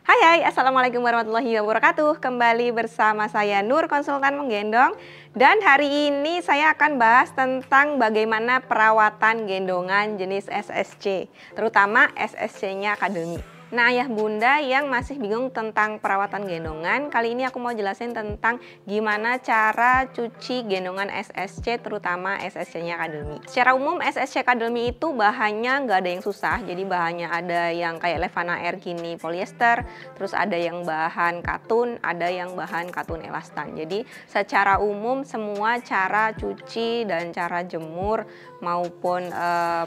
Hai, Assalamualaikum warahmatullahi wabarakatuh. Kembali bersama saya Nur, konsultan menggendong. Dan hari ini saya akan bahas tentang bagaimana perawatan gendongan jenis SSC, terutama SSC-nya Academy. Nah, ayah bunda yang masih bingung tentang perawatan gendongan, kali ini aku mau jelasin tentang gimana cara cuci gendongan SSC, terutama SSC-nya Academy. Secara umum SSC Academy itu bahannya nggak ada yang susah, jadi bahannya ada yang kayak Levana Air gini polyester, terus ada yang bahan katun, ada yang bahan katun elastan. Jadi secara umum semua cara cuci dan cara jemur maupun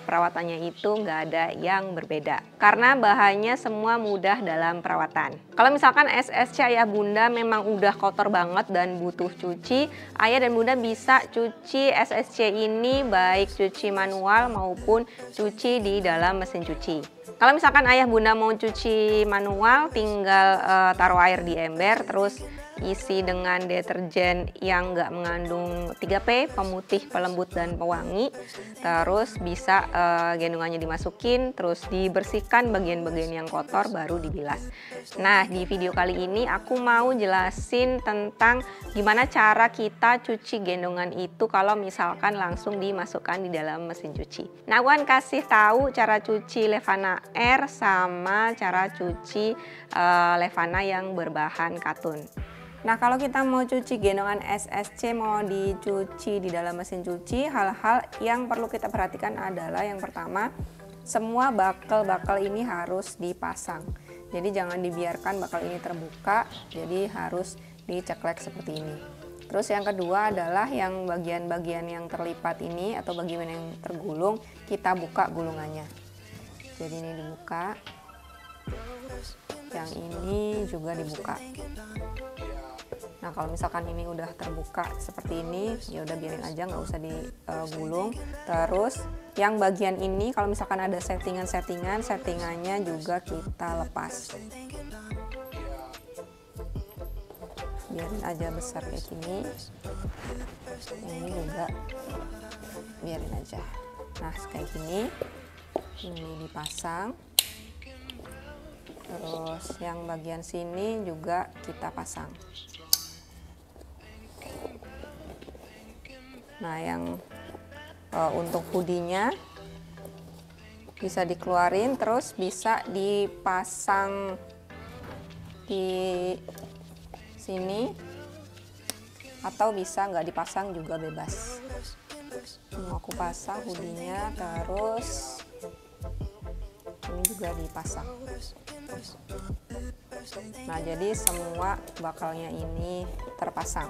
perawatannya itu nggak ada yang berbeda karena bahannya semua mudah dalam perawatan. Kalau misalkan SSC ayah bunda memang udah kotor banget dan butuh cuci, ayah dan bunda bisa cuci SSC ini baik cuci manual maupun cuci di dalam mesin cuci. Kalau misalkan ayah bunda mau cuci manual, tinggal taruh air di ember, terus isi dengan deterjen yang nggak mengandung 3P, pemutih, pelembut, dan pewangi. Terus bisa gendongannya dimasukin, terus dibersihkan bagian-bagian yang kotor, baru dibilas. Nah, di video kali ini aku mau jelasin tentang gimana cara kita cuci gendongan itu kalau misalkan langsung dimasukkan di dalam mesin cuci. Nah, aku akan kasih tahu cara cuci Levana Air sama cara cuci Levana yang berbahan katun. Nah, kalau kita mau cuci gendongan SSC, mau dicuci di dalam mesin cuci, hal-hal yang perlu kita perhatikan adalah yang pertama, semua bakel-bakel ini harus dipasang. Jadi jangan dibiarkan bakel ini terbuka, jadi harus diceklek seperti ini. Terus yang kedua adalah yang bagian-bagian yang terlipat ini atau bagian yang tergulung, kita buka gulungannya. Jadi ini dibuka, yang ini juga dibuka. Nah, kalau misalkan ini udah terbuka seperti ini, ya udah biarin aja, nggak usah digulung. Terus yang bagian ini kalau misalkan ada settingannya juga kita lepas. Biarin aja besar kayak gini. Ini juga biarin aja. Nah, kayak gini. Ini dipasang. Terus yang bagian sini juga kita pasang. Nah, yang untuk hoodie-nya bisa dikeluarin, terus bisa dipasang di sini atau bisa nggak dipasang juga bebas. Mau aku pasang hoodie-nya, terus ini juga dipasang. Nah, jadi semua bakalnya ini terpasang.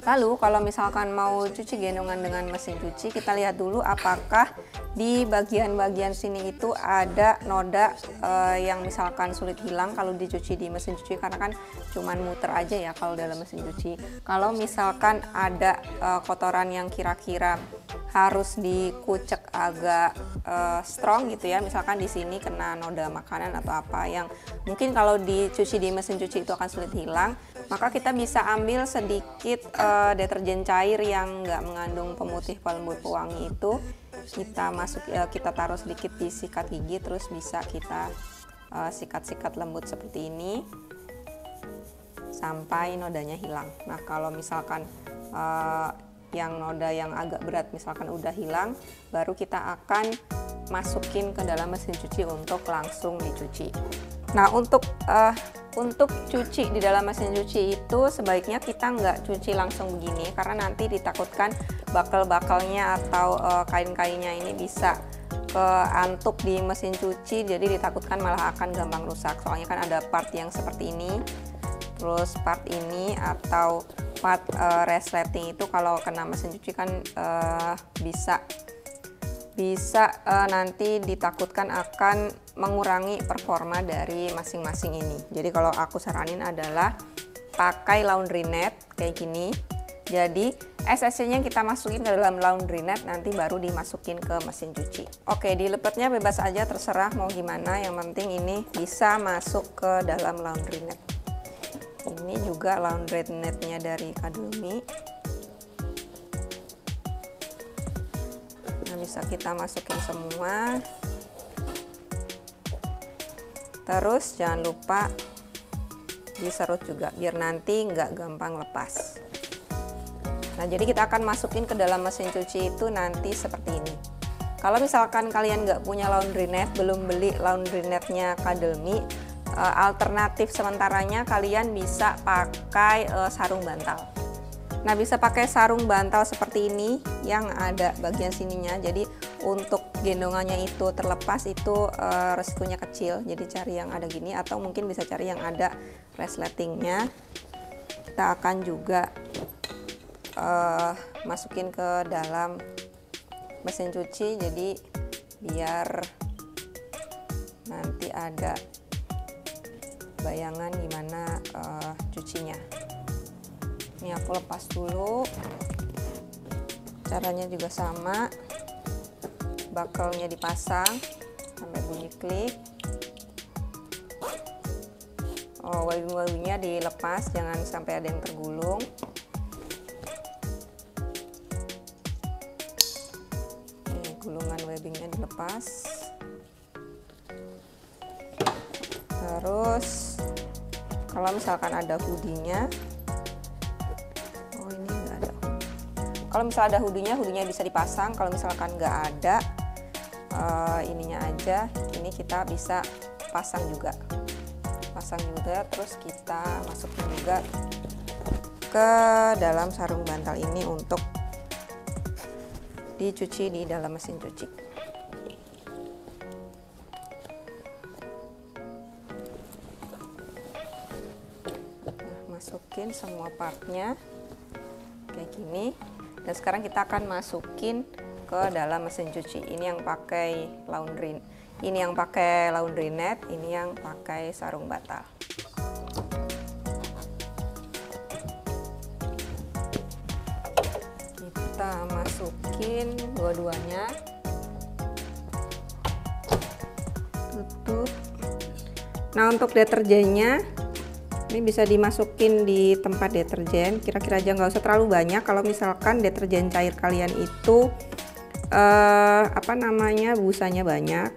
Lalu kalau misalkan mau cuci gendongan dengan mesin cuci, kita lihat dulu apakah di bagian-bagian sini itu ada noda yang misalkan sulit hilang kalau dicuci di mesin cuci, karena kan cuman muter aja ya kalau dalam mesin cuci. Kalau misalkan ada kotoran yang kira-kira harus dikucek agak strong gitu ya, misalkan di sini kena noda makanan atau apa yang mungkin kalau dicuci di mesin cuci itu akan sulit hilang, maka kita bisa ambil sedikit deterjen cair yang nggak mengandung pemutih, pelembut, pewangi itu, kita taruh sedikit di sikat gigi, terus bisa kita sikat-sikat lembut seperti ini sampai nodanya hilang. Nah, kalau misalkan yang noda yang agak berat misalkan udah hilang, baru kita akan masukin ke dalam mesin cuci untuk langsung dicuci. Nah, untuk cuci di dalam mesin cuci itu sebaiknya kita nggak cuci langsung begini, karena nanti ditakutkan bakel-bakelnya atau kain-kainnya ini bisa keantuk di mesin cuci, jadi ditakutkan malah akan gampang rusak. Soalnya kan ada part yang seperti ini, terus part ini atau part resleting itu kalau kena mesin cuci kan bisa nanti ditakutkan akan mengurangi performa dari masing-masing ini. Jadi kalau aku saranin adalah pakai laundry net kayak gini. Jadi SSC-nya kita masukin ke dalam laundry net, nanti baru dimasukin ke mesin cuci. Oke, dilepetnya bebas aja, terserah mau gimana, yang penting ini bisa masuk ke dalam laundry net. Ini juga laundry netnya dari Academy. Nah, bisa kita masukin semua. Terus jangan lupa diserut juga biar nanti nggak gampang lepas. Nah, jadi kita akan masukin ke dalam mesin cuci itu nanti seperti ini. Kalau misalkan kalian nggak punya laundry net, belum beli laundry netnya Kadelmi, alternatif sementaranya kalian bisa pakai sarung bantal. Nah, bisa pakai sarung bantal seperti ini yang ada bagian sininya. Jadi untuk gendongannya itu terlepas itu resikonya kecil. Jadi cari yang ada gini atau mungkin bisa cari yang ada resletingnya. Kita akan juga masukin ke dalam mesin cuci. Jadi biar nanti ada bayangan gimana cucinya. Ini aku lepas dulu. Caranya juga sama, bakelnya dipasang sampai bunyi klik. Webbing-webbingnya dilepas, jangan sampai ada yang tergulung. Ini gulungan webbingnya dilepas. Terus kalau misalkan ada hoodie-nya, kalau misalnya ada hoodie-nya bisa dipasang. Kalau misalkan nggak ada ininya aja, ini kita bisa pasang juga. Terus kita masukin juga ke dalam sarung bantal ini untuk dicuci di dalam mesin cuci. Nah, masukin semua partnya kayak gini. Dan sekarang kita akan masukin ke dalam mesin cuci. Ini yang pakai laundry, ini yang pakai laundry net, ini yang pakai sarung bantal. Kita masukin dua-duanya. Tutup. Nah, untuk deterjennya ini bisa dimasukin di tempat deterjen, kira-kira aja, nggak usah terlalu banyak. Kalau misalkan deterjen cair kalian itu busanya banyak,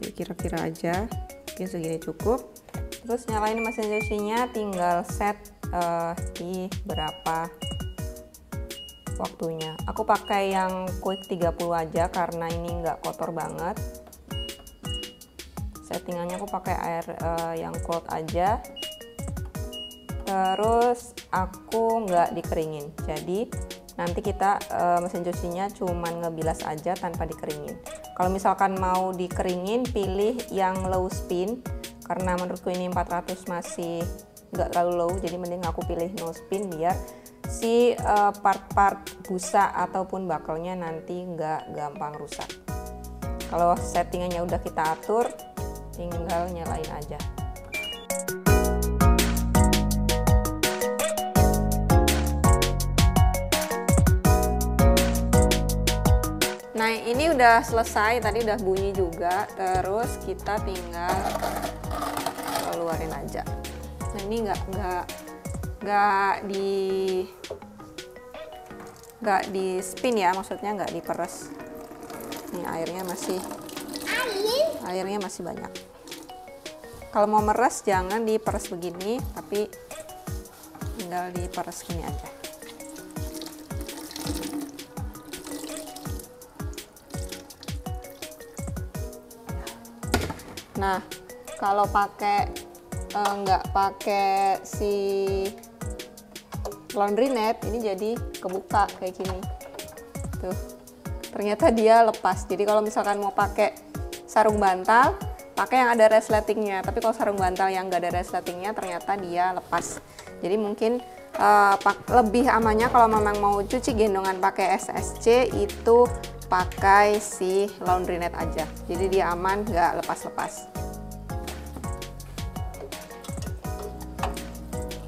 jadi kira-kira aja, mungkin segini cukup. Terus nyalain mesin cucinya, tinggal set di berapa waktunya. Aku pakai yang quick 30 aja karena ini nggak kotor banget. Settingannya aku pakai air yang cold aja. Terus aku nggak dikeringin, jadi nanti kita mesin cucinya cuman ngebilas aja tanpa dikeringin. Kalau misalkan mau dikeringin, pilih yang low spin, karena menurutku ini 400 masih nggak terlalu low, jadi mending aku pilih no spin biar si part-part busa ataupun bakelnya nanti nggak gampang rusak. Kalau settingannya udah kita atur, tinggal nyalain aja. Nah, ini udah selesai, tadi udah bunyi juga. Terus kita tinggal keluarin aja. Nah, ini nggak di spin ya, maksudnya nggak diperes. Nih airnya masih banyak. Kalau mau meres jangan diperes begini, tapi tinggal diperes gini aja. Nah, kalau nggak pakai si laundry net, ini jadi kebuka kayak gini. Tuh, ternyata dia lepas. Jadi kalau misalkan mau pakai sarung bantal, pakai yang ada resletingnya. Tapi kalau sarung bantal yang nggak ada resletingnya, ternyata dia lepas. Jadi mungkin lebih amannya kalau memang mau cuci gendongan pakai SSC itu pakai si laundry net aja, jadi dia aman, nggak lepas-lepas.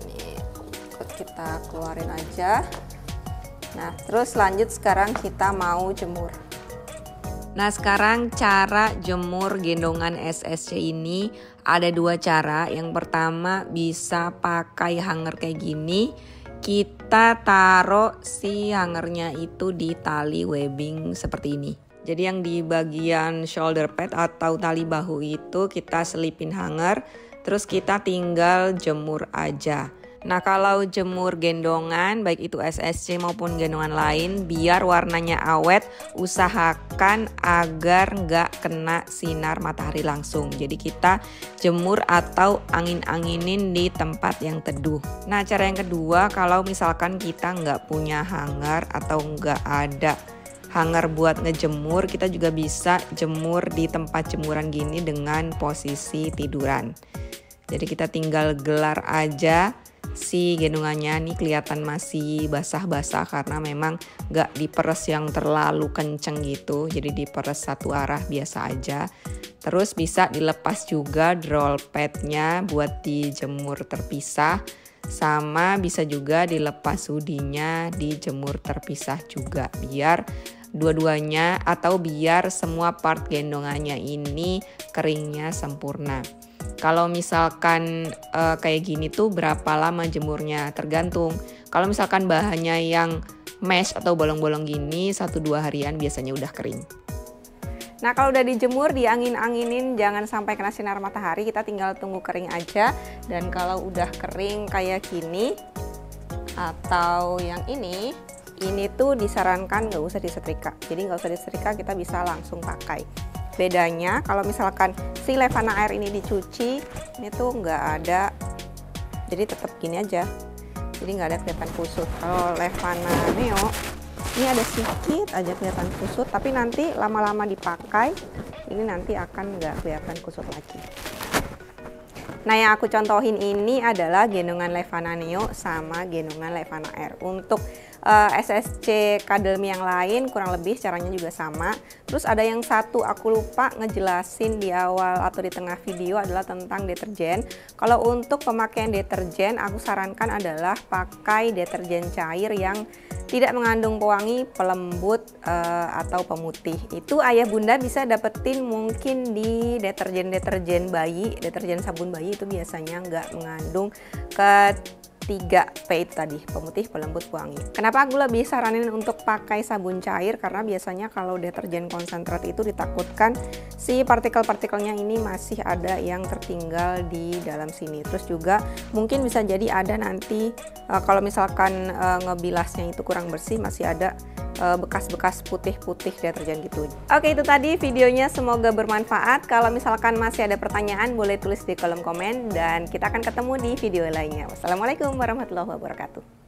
Ini kita keluarin aja. Nah, terus lanjut sekarang kita mau jemur. Nah, sekarang cara jemur gendongan SSC ini ada dua cara. Yang pertama bisa pakai hanger kayak gini. Kita taruh si hangernya itu di tali webbing seperti ini. Jadi yang di bagian shoulder pad atau tali bahu itu kita selipin hanger, terus kita tinggal jemur aja. Nah kalau jemur gendongan, baik itu SSC maupun gendongan lain, biar warnanya awet, usahakan agar nggak kena sinar matahari langsung. Jadi kita jemur atau angin-anginin di tempat yang teduh. Nah cara yang kedua, kalau misalkan kita nggak punya hanger atau nggak ada hanger buat ngejemur, kita juga bisa jemur di tempat jemuran gini dengan posisi tiduran. Jadi kita tinggal gelar aja si gendongannya, nih kelihatan masih basah-basah karena memang gak diperes yang terlalu kenceng gitu, jadi diperes satu arah biasa aja. Terus bisa dilepas juga roll padnya buat dijemur terpisah, sama bisa juga dilepas hoodie-nya dijemur terpisah juga, biar dua-duanya atau biar semua part gendongannya ini keringnya sempurna. Kalau misalkan kayak gini tuh berapa lama jemurnya? Tergantung. Kalau misalkan bahannya yang mesh atau bolong-bolong gini, 1-2 harian biasanya udah kering. Nah kalau udah dijemur, diangin-anginin, jangan sampai kena sinar matahari, kita tinggal tunggu kering aja. Dan kalau udah kering kayak gini, atau yang ini tuh disarankan nggak usah disetrika. Jadi nggak usah disetrika, kita bisa langsung pakai. Bedanya kalau misalkan si Levana Air ini dicuci, ini tuh nggak ada, jadi tetap gini aja, jadi nggak ada kelihatan kusut. Kalau Levana Neo ini ada sedikit aja kelihatan kusut, tapi nanti lama-lama dipakai ini nanti akan nggak kelihatan kusut lagi. Nah yang aku contohin ini adalah gendongan Levana Neo sama gendongan Levana Air. Untuk SSC Kadelmi yang lain kurang lebih caranya juga sama. Terus ada yang satu aku lupa ngejelasin di awal atau di tengah video adalah tentang deterjen. Kalau untuk pemakaian deterjen aku sarankan adalah pakai deterjen cair yang tidak mengandung pewangi, pelembut, atau pemutih. Itu ayah bunda bisa dapetin mungkin di deterjen bayi, deterjen sabun bayi itu biasanya nggak mengandung ketiga P itu tadi, pemutih, pelembut, pewangi. Kenapa aku lebih saranin untuk pakai sabun cair? Karena biasanya kalau deterjen konsentrat itu ditakutkan si partikel-partikelnya ini masih ada yang tertinggal di dalam sini. Terus juga mungkin bisa jadi ada nanti kalau misalkan ngebilasnya itu kurang bersih, masih ada bekas-bekas putih-putih deterjen gitu. Oke, itu tadi videonya, semoga bermanfaat. Kalau misalkan masih ada pertanyaan boleh tulis di kolom komen dan kita akan ketemu di video lainnya. Wassalamualaikum warahmatullahi wabarakatuh.